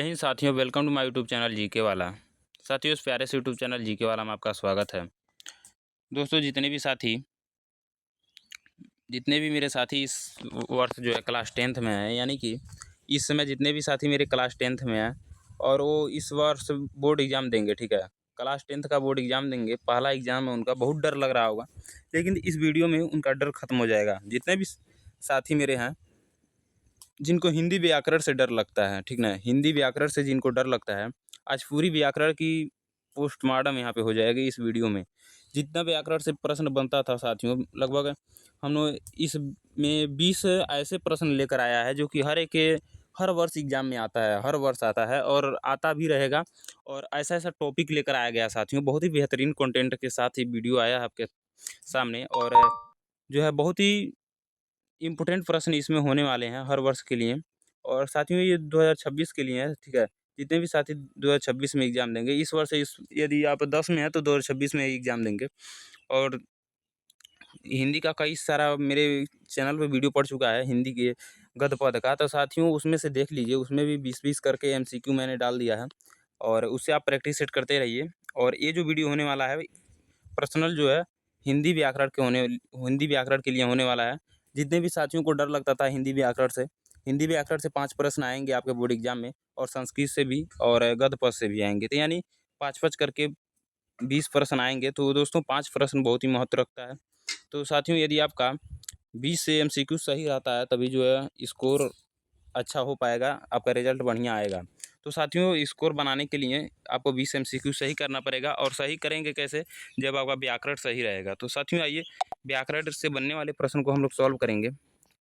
हिंद साथियों, welcome to my YouTube channel GK वाला। साथियों, इस प्यारे से यूट्यूब चैनल जीके वाला में आपका स्वागत है। दोस्तों, जितने भी मेरे साथी इस वर्ष जो है क्लास 10th में हैं, यानी कि इस समय जितने भी साथी मेरे क्लास 10th में हैं और वो इस वर्ष बोर्ड एग्ज़ाम देंगे, ठीक है। क्लास 10th का बोर्ड एग्ज़ाम देंगे, पहला एग्ज़ाम है उनका, बहुत डर लग रहा होगा, लेकिन इस वीडियो में उनका डर ख़त्म हो जाएगा। जितने भी साथी मेरे हैं जिनको हिंदी व्याकरण से डर लगता है, ठीक ना, हिंदी व्याकरण से जिनको डर लगता है, आज पूरी व्याकरण की पोस्टमार्टम यहाँ पे हो जाएगी इस वीडियो में। जितना व्याकरण से प्रश्न बनता था साथियों, लगभग हम लोग इसमें 20 ऐसे प्रश्न लेकर आया है जो कि हर वर्ष एग्जाम में आता है, हर वर्ष आता है और आता भी रहेगा। और ऐसा ऐसा टॉपिक लेकर आया गया साथियों, बहुत ही बेहतरीन कंटेंट के साथ ही वीडियो आया है आपके सामने। और जो है बहुत ही इम्पोर्टेंट प्रश्न इसमें होने वाले हैं हर वर्ष के लिए। और साथियों, ये 2026 के लिए है, ठीक है। जितने भी साथी 2026 में एग्ज़ाम देंगे, इस वर्ष यदि आप 10 में हैं तो 2026 में एग्ज़ाम देंगे। और हिंदी का कई सारा मेरे चैनल पे वीडियो पड़ चुका है हिंदी के गद्य पद का, तो साथियों उसमें से देख लीजिए, उसमें भी 20-20 करके एमसीक्यू मैंने डाल दिया है और उससे आप प्रैक्टिस सेट करते रहिए। और ये जो वीडियो होने वाला है पर्सनल जो है हिंदी व्याकरण के लिए होने वाला है। जितने भी साथियों को डर लगता था हिंदी व्याकरण से 5 प्रश्न आएँगे आपके बोर्ड एग्ज़ाम में, और संस्कृत से भी और गद्य पद से भी आएँगे। तो यानी 5-5 करके 20 प्रश्न आएँगे। तो दोस्तों, 5 प्रश्न बहुत ही महत्व रखता है। तो साथियों, यदि आपका 20 से एमसीक्यू सही रहता है, तभी जो है स्कोर अच्छा हो पाएगा, आपका रिज़ल्ट बढ़िया आएगा। तो साथियों, स्कोर बनाने के लिए आपको 20 एमसीक्यू सही करना पड़ेगा। और सही करेंगे कैसे? जब आपका व्याकरण सही रहेगा। तो साथियों, आइए व्याकरण से बनने वाले प्रश्न को हम लोग सॉल्व करेंगे।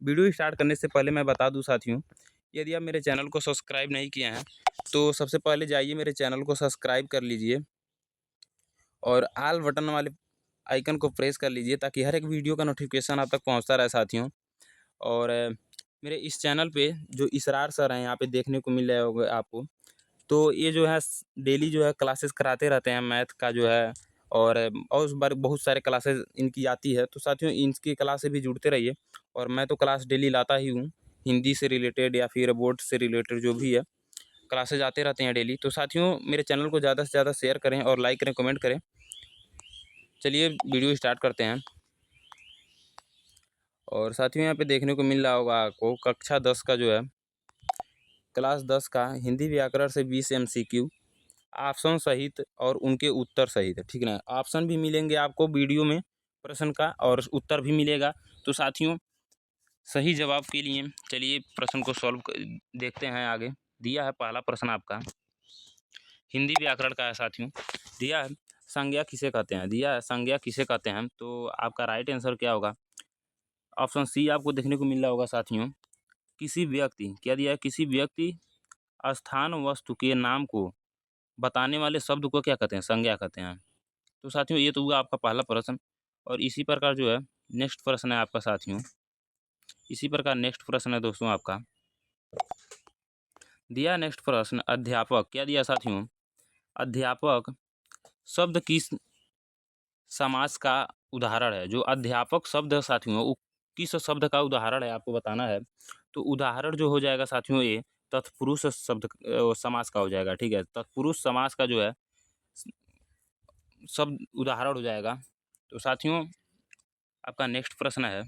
वीडियो स्टार्ट करने से पहले मैं बता दूं साथियों, यदि आप मेरे चैनल को सब्सक्राइब नहीं किए हैं तो सबसे पहले जाइए मेरे चैनल को सब्सक्राइब कर लीजिए और ऑल बटन वाले आइकन को प्रेस कर लीजिए, ताकि हर एक वीडियो का नोटिफिकेशन आप तक पहुंचता रहे साथियों। और मेरे इस चैनल पे जो इसरार सर हैं, यहाँ पे देखने को मिल रहे होंगे आपको। तो ये जो है डेली जो है क्लासेस कराते रहते हैं मैथ का जो है, और उस बार बहुत सारे क्लासेस इनकी आती है। तो साथियों, इनकी क्लास से भी जुड़ते रहिए। और मैं तो क्लास डेली लाता ही हूँ, हिंदी से रिलेटेड या फिर बोर्ड से रिलेटेड जो भी है, क्लासेज आते रहते हैं डेली। तो साथियों, मेरे चैनल को ज़्यादा से ज़्यादा शेयर करें और लाइक करें, कमेंट करें। चलिए वीडियो स्टार्ट करते हैं। और साथियों, यहाँ पे देखने को मिल रहा होगा आपको कक्षा 10 का जो है, क्लास 10 का हिंदी व्याकरण से 20 एमसीक्यू ऑप्शन सहित और उनके उत्तर सहित, ठीक ना। ऑप्शन भी मिलेंगे आपको वीडियो में प्रश्न का, और उत्तर भी मिलेगा। तो साथियों, सही जवाब के लिए चलिए प्रश्न को देखते हैं आगे। दिया है पहला प्रश्न आपका, हिंदी व्याकरण का है साथियों। दिया है संज्ञा किसे कहते हैं, दिया है संज्ञा किसे कहते हैं। तो आपका राइट आंसर क्या होगा? ऑप्शन सी आपको देखने को मिल रहा होगा साथियों। किसी व्यक्ति, क्या दिया है? किसी व्यक्ति, स्थान, वस्तु के नाम को बताने वाले शब्द को क्या कहते हैं? संज्ञा कहते हैं। तो साथियों, ये तो हुआ आपका पहला प्रश्न। और इसी प्रकार जो है नेक्स्ट प्रश्न है आपका साथियों। इसी प्रकार नेक्स्ट प्रश्न है दोस्तों आपका। दिया नेक्स्ट प्रश्न, अध्यापक, क्या दिया साथियों? अध्यापक शब्द किस समास का उदाहरण है? जो अध्यापक शब्द है साथियों, वो किस शब्द का उदाहरण है, आपको बताना है। तो उदाहरण जो हो जाएगा साथियों, ये तत्पुरुष शब्द समास का हो जाएगा, ठीक है। तत्पुरुष समास का जो है शब्द उदाहरण हो जाएगा। तो साथियों, आपका नेक्स्ट प्रश्न है,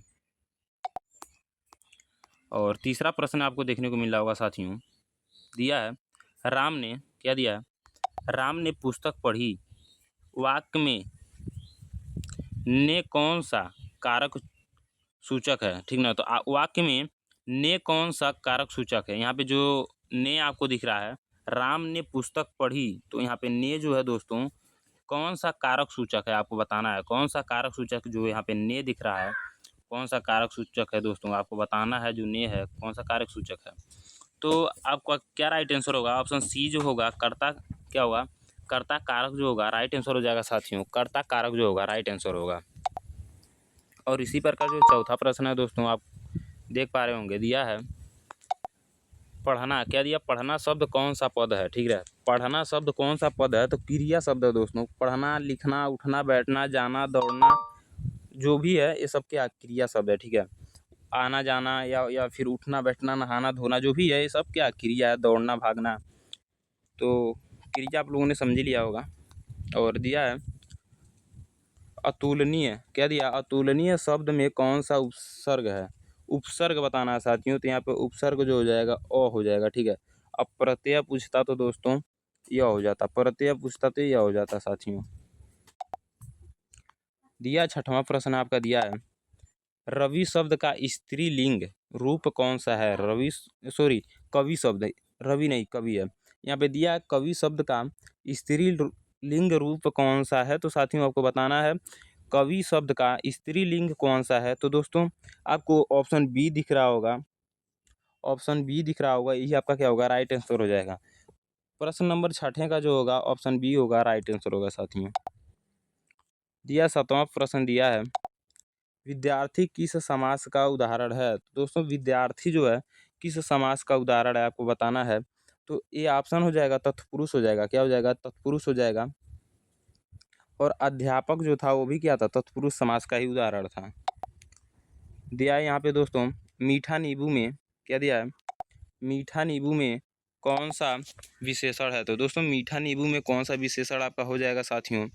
और तीसरा प्रश्न आपको देखने को मिल रहा होगा साथियों। दिया है राम ने, क्या दिया है? राम ने पुस्तक पढ़ी, वाक्य में ने कौन सा कारक सूचक है, ठीक ना। तो वाक्य में ने कौन सा कारक सूचक है? यहाँ पे जो ने आपको दिख रहा है, राम ने पुस्तक पढ़ी, तो यहाँ पे ने जो है दोस्तों, कौन सा कारक सूचक है, आपको बताना है। कौन सा कारक सूचक जो यहाँ पे ने दिख रहा है, कौन सा कारक सूचक है दोस्तों, आपको बताना है। जो ने है, कौन सा कारक सूचक है। तो आपका क्या राइट आंसर होगा? ऑप्शन सी जो होगा, कर्ता, क्या होगा? कर्ता कारक जो होगा, राइट आंसर हो जाएगा साथियों। कर्ता कारक जो होगा, राइट आंसर होगा। और इसी प्रकार जो चौथा प्रश्न है दोस्तों, आप देख पा रहे होंगे। दिया है पढ़ना, क्या दिया? पढ़ना शब्द कौन सा पद है, ठीक है। पढ़ना शब्द कौन सा पद है? तो क्रिया शब्द है दोस्तों। पढ़ना, लिखना, उठना, बैठना, जाना, दौड़ना, जो भी है ये सब क्या क्रिया शब्द है, ठीक है। आना जाना या फिर उठना बैठना, नहाना धोना, जो भी है ये सब क्या क्रिया है। दौड़ना, भागना, तो क्रिया आप लोगों ने समझ ही लिया होगा। और दिया है अतुलनीय, क्या दिया, अतुलनीय शब्द में कौन सा उपसर्ग है, उपसर्ग बताना है साथियों। तो यहाँ पे उपसर्ग जो हो जाएगा अ हो जाएगा, ठीक है। अब प्रत्यय पूछता तो दोस्तों यह हो जाता, प्रत्यय पूछता तो यह हो जाता साथियों। दिया 6वां प्रश्न आपका दिया है, रवि शब्द का स्त्रीलिंग रूप कौन सा है। रवि सॉरी कवि शब्द, रवि नहीं कवि है। यहाँ पे दिया है कवि शब्द का स्त्रीलिंग रूप कौन सा है। तो साथियों आपको बताना है कवि शब्द का स्त्रीलिंग कौन सा है। तो दोस्तों आपको ऑप्शन बी दिख रहा होगा, ऑप्शन बी दिख रहा होगा, यही आपका क्या होगा, राइट आंसर हो जाएगा। प्रश्न नंबर 6 का जो होगा ऑप्शन बी होगा, राइट आंसर होगा साथियों। दिया 7वां प्रश्न दिया है, विद्यार्थी किस समास का उदाहरण है। तो दोस्तों विद्यार्थी जो है किस समास का उदाहरण है आपको बताना है। तो ये ऑप्शन हो जाएगा तत्पुरुष हो जाएगा, क्या हो जाएगा, तत्पुरुष हो जाएगा। और अध्यापक जो था वो भी क्या था, तत्पुरुष समास का ही उदाहरण था। दिया है यहाँ पे दोस्तों मीठा नींबू में, क्या दिया है, मीठा नींबू में कौन सा विशेषण है। तो दोस्तों मीठा नींबू में कौन सा विशेषण आपका हो जाएगा साथियों।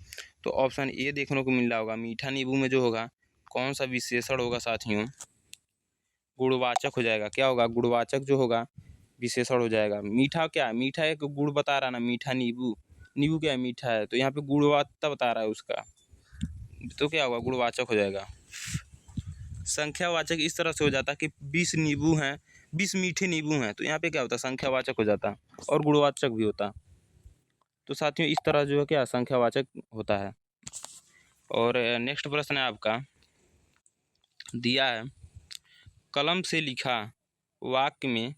तो ऑप्शन ए देखने को मिल रहा होगा, मीठा नींबू में जो होगा कौन सा विशेषण होगा साथियों, गुणवाचक हो जाएगा। क्या होगा, गुणवाचक जो होगा विशेषण हो जाएगा। मीठा क्या है, मीठा एक गुण बता रहा ना, मीठा नींबू, नींबू क्या है, मीठा है। तो यहाँ पे गुणवत्ता बता रहा है उसका, तो क्या होगा, गुणवाचक हो जाएगा। संख्यावाचक इस तरह से हो जाता कि 20 नींबू हैं, 20 मीठे नींबू हैं। तो यहाँ पे क्या होता, संख्यावाचक हो जाता और गुणवाचक भी होता। तो साथियों इस तरह जो है क्या संख्यावाचक होता है। और नेक्स्ट प्रश्न है आपका, दिया है कलम से लिखा वाक्य में,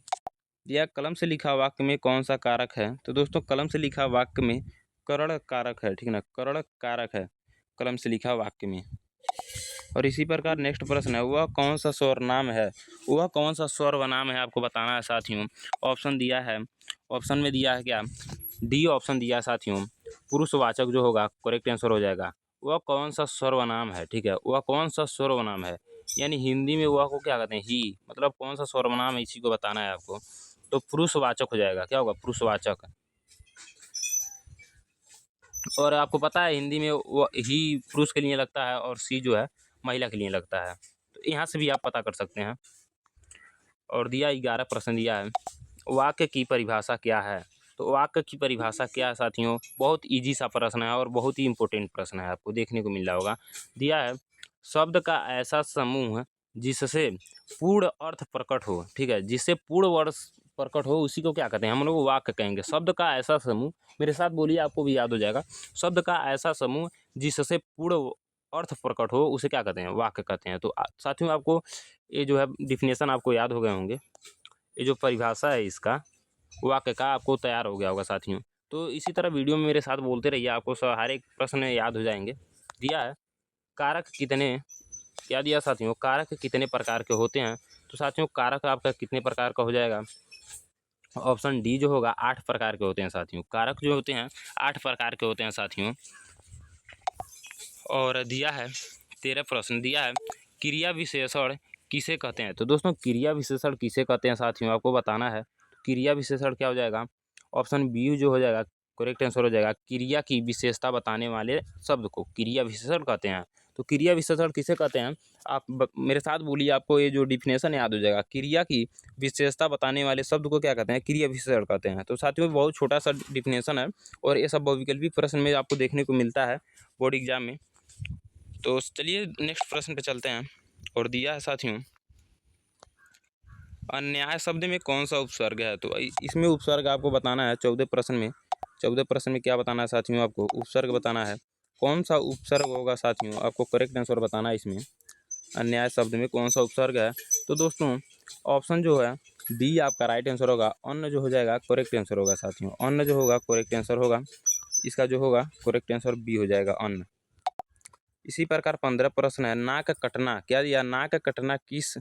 दिया कलम से लिखा वाक्य में कौन सा कारक है। तो दोस्तों कलम से लिखा वाक्य में करण कारक है, ठीक ना, करण कारक है कलम से लिखा वाक्य में। और इसी प्रकार नेक्स्ट प्रश्न है, वह कौन सा सर्वनाम है, वह कौन सा सर्वनाम है आपको बताना है साथियों। ऑप्शन दिया है, ऑप्शन में दिया है क्या, डी ऑप्शन दिया है साथियों, पुरुषवाचक जो होगा करेक्ट आंसर हो जाएगा। वह कौन सा सर्वनाम है, ठीक है, वह कौन सा सर्वनाम है, यानी हिंदी में वह को क्या कहते हैं, ही, मतलब कौन सा सर्वनाम है इसी को बताना है आपको। तो पुरुषवाचक हो जाएगा, क्या होगा, पुरुषवाचक। और आपको पता है हिंदी में वो ही पुरुष के लिए लगता है और सी जो है महिला के लिए लगता है। तो यहाँ से भी आप पता कर सकते हैं। और दिया 11 प्रश्न दिया है, वाक्य की परिभाषा क्या है। तो वाक्य की परिभाषा क्या है साथियों, बहुत इजी सा प्रश्न है और बहुत ही इंपॉर्टेंट प्रश्न है, आपको देखने को मिल रहा होगा। दिया है शब्द का ऐसा समूह जिससे पूर्ण अर्थ प्रकट हो, ठीक है, जिससे पूर्ण अर्थ प्रकट हो उसी को क्या कहते हैं, हम लोग वाक्य कहेंगे। शब्द का ऐसा समूह, मेरे साथ बोलिए आपको भी याद हो जाएगा, शब्द का ऐसा समूह जिससे पूर्ण अर्थ प्रकट हो उसे क्या कहते हैं, वाक्य कहते हैं। तो साथियों आपको ये जो है डिफिनेशन आपको याद हो गए होंगे, ये जो परिभाषा है इसका वाक्य का आपको तैयार हो गया होगा साथियों। तो इसी तरह वीडियो में मेरे साथ बोलते रहिए, आपको हर एक प्रश्न याद हो जाएंगे। दिया है कारक कितने, क्या दिया साथियों, कारक कितने प्रकार के होते हैं। तो साथियों कारक आपका कितने प्रकार का हो जाएगा, ऑप्शन डी जो होगा 8 प्रकार के होते हैं साथियों। कारक जो होते हैं 8 प्रकार के होते हैं साथियों। और दिया है 13 प्रश्न दिया है, क्रिया विशेषण किसे कहते हैं। तो दोस्तों क्रिया विशेषण किसे कहते हैं साथियों आपको बताना है। क्रिया विशेषण क्या हो जाएगा, ऑप्शन बी जो हो जाएगा करेक्ट आंसर हो जाएगा, क्रिया की विशेषता बताने वाले शब्द को क्रिया विशेषण कहते हैं। तो क्रिया विशेषण किसे कहते हैं, आप मेरे साथ बोलिए, आपको ये जो डिफिनेशन याद हो जाएगा। क्रिया की विशेषता बताने वाले शब्द को क्या कहते हैं, क्रिया विशेषण कहते हैं। तो साथियों बहुत छोटा सा डिफिनेशन है और ये सब बहुविकल्पी प्रश्न में आपको देखने को मिलता है बोर्ड एग्जाम में। तो चलिए नेक्स्ट प्रश्न पे चलते हैं। और दिया है साथियों अन्याय शब्द में कौन सा उपसर्ग है। तो इसमें उपसर्ग आपको बताना है 14 प्रश्न में, 14 प्रश्न में क्या बताना है साथियों, आपको उपसर्ग बताना है। कौन सा उपसर्ग होगा साथियों, आपको करेक्ट आंसर बताना है इसमें, अन्याय शब्द में कौन सा उपसर्ग है। तो दोस्तों ऑप्शन जो है डी आपका राइट आंसर होगा, अन्न जो हो जाएगा करेक्ट आंसर होगा साथियों, अन्न जो होगा करेक्ट आंसर होगा, इसका जो होगा करेक्ट आंसर बी हो जाएगा, अन्न। इसी प्रकार 15 प्रश्न है, नाक कटना, क्या दिया, नाक कटना किस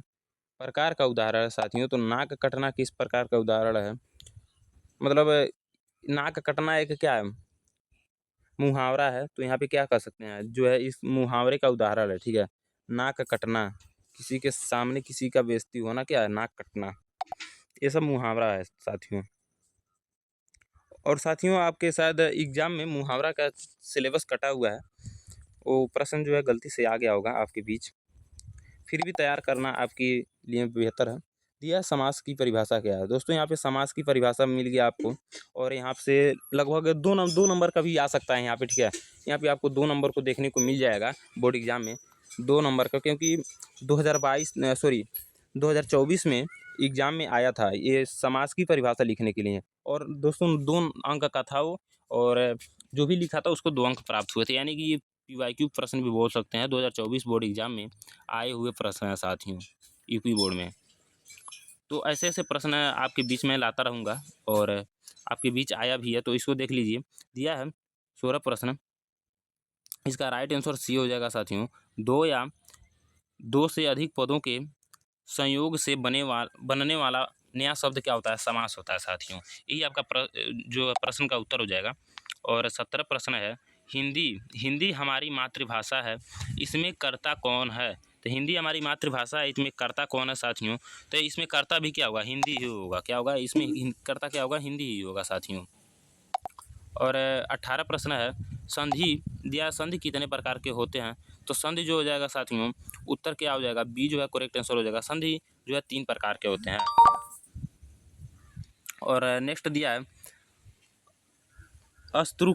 प्रकार का उदाहरण है साथियों। तो नाक कटना किस प्रकार का उदाहरण है, मतलब नाक कटना एक क्या है, मुहावरा है। तो यहाँ पे क्या कर सकते हैं, जो है इस मुहावरे का उदाहरण है, ठीक है, नाक कटना, किसी के सामने किसी का बेइज्जती होना क्या है, नाक कटना, ये सब मुहावरा है साथियों। और साथियों आपके शायद एग्ज़ाम में मुहावरा का सिलेबस कटा हुआ है, वो प्रश्न जो है गलती से आ गया होगा आपके बीच, फिर भी तैयार करना आपके लिए बेहतर है। दिया समास की परिभाषा क्या है? दोस्तों यहाँ पे समास की परिभाषा मिल गया आपको, और यहाँ से लगभग दो नंबर का भी आ सकता है यहाँ पे, ठीक है। यहाँ पे आपको 2 नंबर को देखने को मिल जाएगा बोर्ड एग्जाम में, 2 नंबर का, क्योंकि 2024 में एग्जाम में आया था ये समास की परिभाषा लिखने के लिए। और दोस्तों 2 अंक का था वो, और जो भी लिखा था उसको 2 अंक प्राप्त हुए थे, यानी कि ये पीवाईक्यू प्रश्न भी बोल सकते हैं, 2024 बोर्ड एग्जाम में आए हुए प्रश्न हैं साथियों, यूपी बोर्ड में। तो ऐसे ऐसे प्रश्न आपके बीच में लाता रहूँगा, और आपके बीच आया भी है, तो इसको देख लीजिए। दिया है 16 प्रश्न, इसका राइट आंसर सी हो जाएगा साथियों। 2 या 2 से अधिक पदों के संयोग से बनने वाला नया शब्द क्या होता है? समास होता है साथियों। यही आपका जो प्रश्न का उत्तर हो जाएगा। और 17 प्रश्न है, हिंदी हमारी मातृभाषा है, इसमें कर्ता कौन है? तो हिंदी हमारी मातृभाषा है, इसमें कर्ता कौन है साथियों? तो इसमें कर्ता भी क्या होगा? हिंदी ही होगा। क्या होगा इसमें? कर्ता क्या होगा? हिंदी ही होगा साथियों। और 18 प्रश्न है, संधि कितने प्रकार के होते हैं? तो संधि जो हो जाएगा साथियों, उत्तर क्या हो जाएगा? बी जो है करेक्ट आंसर हो जाएगा। संधि जो है 3 प्रकार के होते हैं। और नेक्स्ट दिया है अस्तरु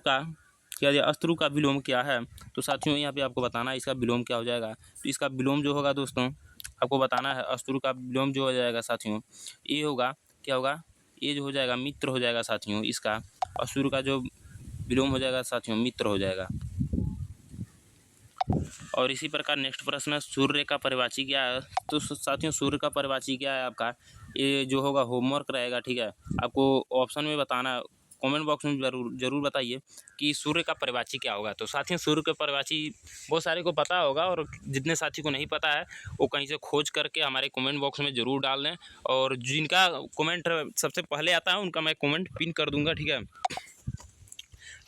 का विलोम क्या है? तो साथियों यहाँ पे आपको बताना है इसका विलोम क्या हो जाएगा। तो इसका विलोम जो होगा दोस्तों आपको बताना है, अस्तरु का विलोम जो हो जाएगा साथियों, ये होगा, क्या होगा? ये जो हो जाएगा मित्र हो जाएगा साथियों। इसका अस्तरु का जो विलोम हो जाएगा साथियों, मित्र हो जाएगा। और इसी प्रकार नेक्स्ट प्रश्न, सूर्य का परिवाची क्या है? तो साथियों सूर्य का परिवाची क्या है आपका? ये जो होगा होमवर्क रहेगा, ठीक है। आपको ऑप्शन में बताना है, कमेंट बॉक्स में जरूर बताइए कि सूर्य का परिवाची क्या होगा। तो साथियों सूर्य का परिवाची बहुत सारे को पता होगा, और जितने साथी को नहीं पता है वो कहीं से खोज करके हमारे कमेंट बॉक्स में ज़रूर डाल दें, और जिनका कमेंट सबसे पहले आता है उनका मैं कमेंट पिन कर दूंगा, ठीक है।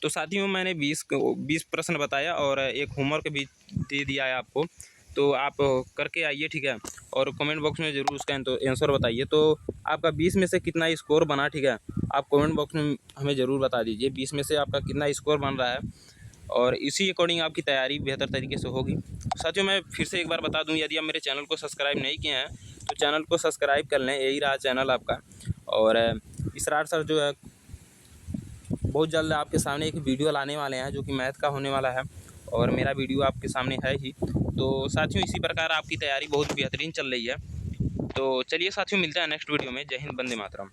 तो साथियों मैंने 20 प्रश्न बताया, और एक होमवर्क भी दे दिया है आपको, तो आप करके आइए, ठीक है। और कमेंट बॉक्स में ज़रूर उसका आंसर बताइए। तो आपका 20 में से कितना स्कोर बना, ठीक है, आप कमेंट बॉक्स में हमें ज़रूर बता दीजिए 20 में से आपका कितना स्कोर बन रहा है, और इसी अकॉर्डिंग आपकी तैयारी बेहतर तरीके से होगी। साथियों मैं फिर से एक बार बता दूं, यदि आप मेरे चैनल को सब्सक्राइब नहीं किए हैं तो चैनल को सब्सक्राइब कर लें, यही रहा चैनल आपका। और इसरार सर जो है बहुत जल्द आपके सामने एक वीडियो लाने वाले हैं जो कि मैथ का होने वाला है, और मेरा वीडियो आपके सामने है ही। तो साथियों इसी प्रकार आपकी तैयारी बहुत बेहतरीन चल रही है। तो चलिए साथियों मिलते हैं नेक्स्ट वीडियो में। जय हिंद, वंदे मातरम।